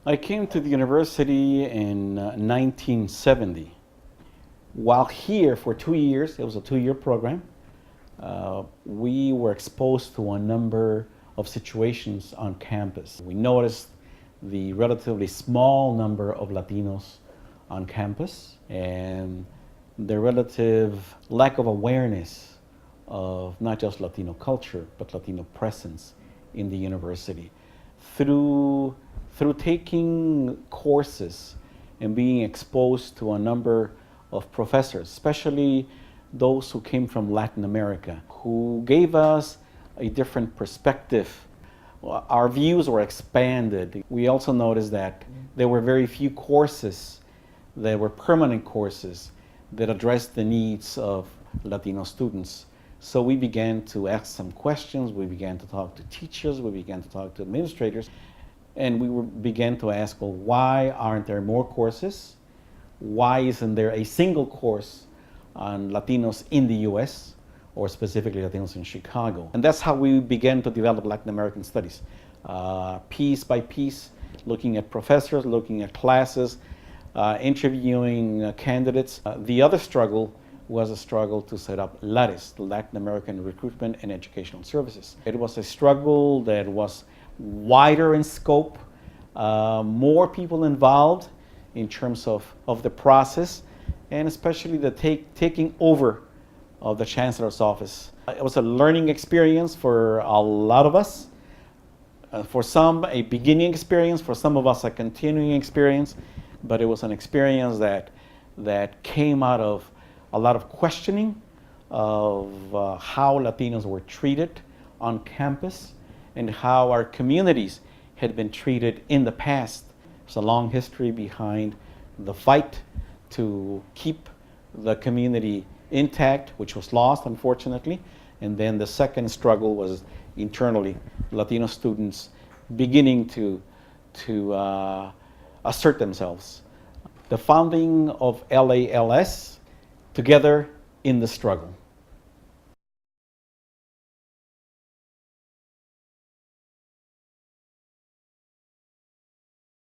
I came to the university in 1970. While here for 2 years, it was a 2-year program, we were exposed to a number of situations on campus. We noticed the relatively small number of Latinos on campus and the relative lack of awareness of not just Latino culture, but Latino presence in the university. Through, through taking courses and being exposed to a number of professors, especially those who came from Latin America, who gave us a different perspective. Our views were expanded. We also noticed that there were very few courses that were permanent courses that addressed the needs of Latino students. So we began to ask some questions, we began to talk to teachers, we began to talk to administrators, and began to ask, well, why aren't there more courses? Why isn't there a single course on Latinos in the US, or specifically Latinos in Chicago? And that's how we began to develop Latin American studies, piece by piece, looking at professors, looking at classes, interviewing candidates. The other struggle was a struggle to set up LARES, the Latin American Recruitment and Educational Services. It was a struggle that was wider in scope, more people involved in terms of the process, and especially the taking over of the Chancellor's office. It was a learning experience for a lot of us. For some, a beginning experience, for some of us, a continuing experience, but it was an experience that came out of a lot of questioning of how Latinos were treated on campus and how our communities had been treated in the past. There's a long history behind the fight to keep the community intact, which was lost, unfortunately. And then the second struggle was internally, Latino students beginning to assert themselves. The founding of LALS, together in the struggle.